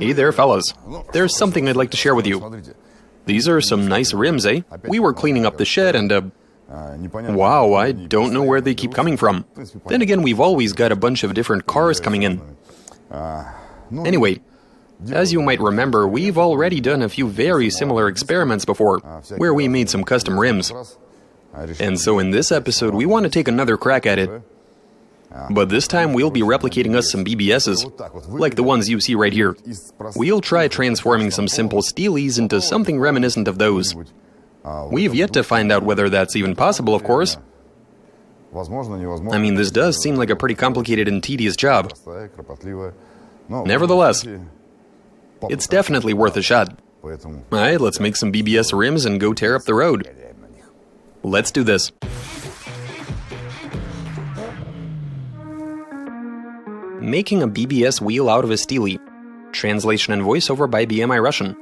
Hey there, fellas. There's something I'd like to share with you. These are some nice rims, eh? We were cleaning up the shed and, wow, I don't know where they keep coming from. Then again, we've always got a bunch of different cars coming in. Anyway, as you might remember, we've already done a few very similar experiments before, where we made some custom rims. And so in this episode, we want to take another crack at it. But this time we'll be replicating us some BBSs, like the ones you see right here. We'll try transforming some simple steelies into something reminiscent of those. We've yet to find out whether that's even possible, of course. I mean, this does seem like a pretty complicated and tedious job. Nevertheless, it's definitely worth a shot. Alright, let's make some BBS rims and go tear up the road. Let's do this. Making a BBS wheel out of a steelie. Translation and voiceover by BMI Russian.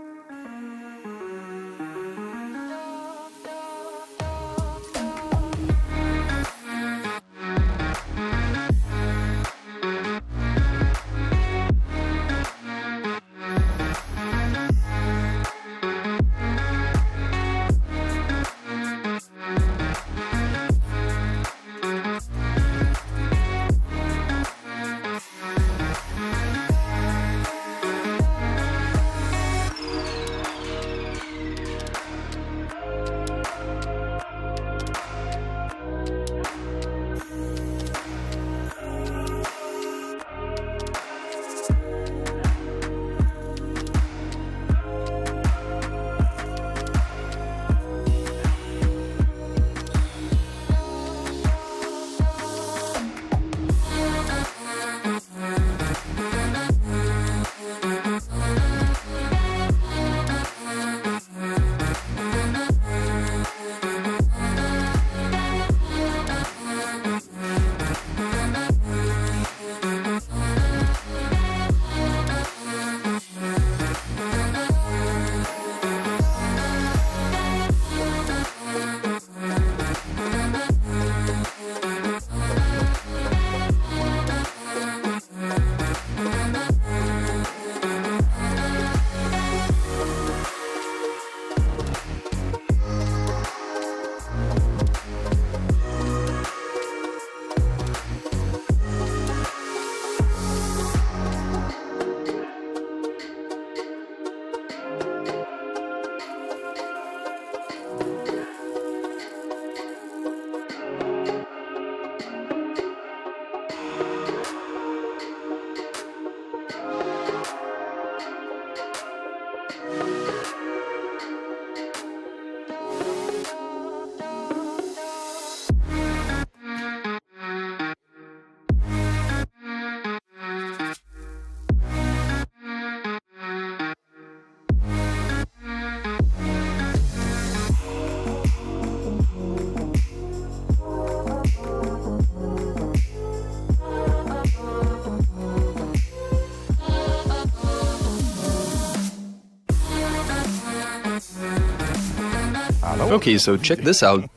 Okay, so check this out.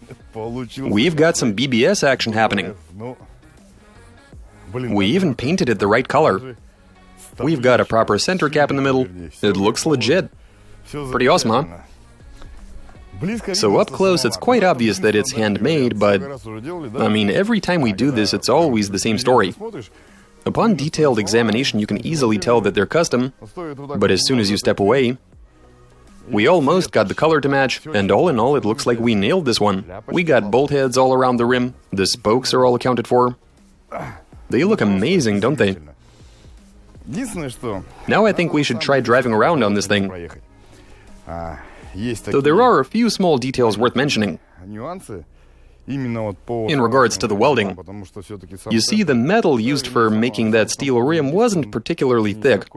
We've got some BBS action happening. We even painted it the right color. We've got a proper center cap in the middle. It looks legit. Pretty awesome, huh? So up close, it's quite obvious that it's handmade, but I mean, every time we do this, it's always the same story. Upon detailed examination, you can easily tell that they're custom, but as soon as you step away, we almost got the color to match, and all in all, it looks like we nailed this one. We got bolt heads all around the rim, the spokes are all accounted for. They look amazing, don't they? Now I think we should try driving around on this thing. Though there are a few small details worth mentioning. In regards to the welding, you see, the metal used for making that steel rim wasn't particularly thick.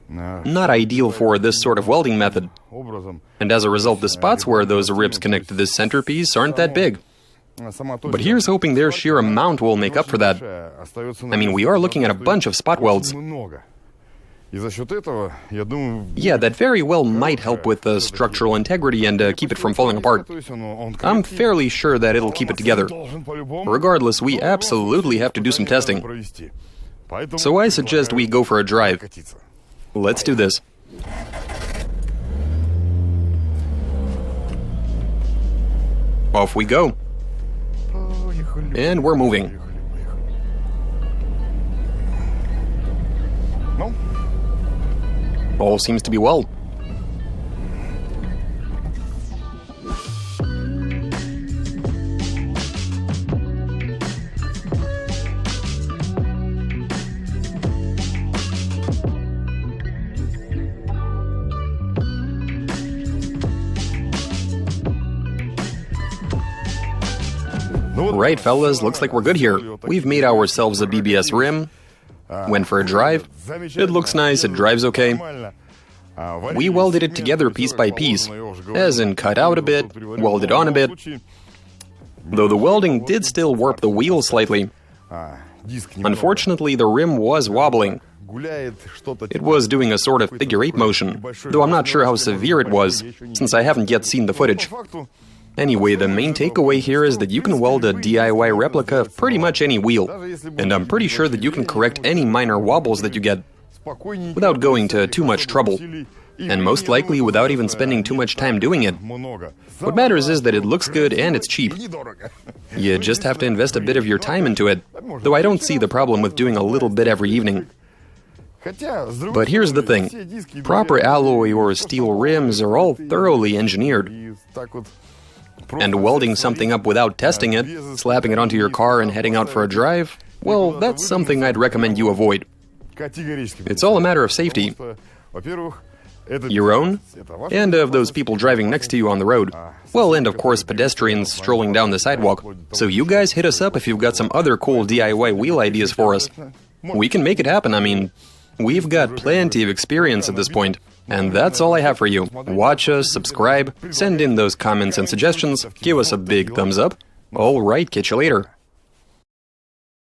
Not ideal for this sort of welding method. And as a result, the spots where those ribs connect to this centerpiece aren't that big. But here's hoping their sheer amount will make up for that. I mean, we are looking at a bunch of spot welds. Yeah, that very well might help with the structural integrity and keep it from falling apart. I'm fairly sure that it'll keep it together. Regardless, we absolutely have to do some testing. So I suggest we go for a drive. Let's do this. Off we go. And we're moving. All seems to be well. Right, fellas, looks like we're good here. We've made ourselves a BBS rim, went for a drive. It looks nice, it drives okay. We welded it together piece by piece, as in cut out a bit, welded on a bit. Though the welding did still warp the wheel slightly. Unfortunately, the rim was wobbling. It was doing a sort of figure-8 motion, though I'm not sure how severe it was, since I haven't yet seen the footage. Anyway, the main takeaway here is that you can weld a DIY replica of pretty much any wheel, and I'm pretty sure that you can correct any minor wobbles that you get, without going to too much trouble, and most likely without even spending too much time doing it. What matters is that it looks good and it's cheap. You just have to invest a bit of your time into it, though I don't see the problem with doing a little bit every evening. But here's the thing, proper alloy or steel rims are all thoroughly engineered. And welding something up without testing it, slapping it onto your car and heading out for a drive, well, that's something I'd recommend you avoid. It's all a matter of safety. Your own, and of those people driving next to you on the road. Well, and of course pedestrians strolling down the sidewalk. So you guys hit us up if you've got some other cool DIY wheel ideas for us. We can make it happen, I mean, we've got plenty of experience at this point. And that's all I have for you. Watch us, subscribe, send in those comments and suggestions, give us a big thumbs up. Alright, catch you later.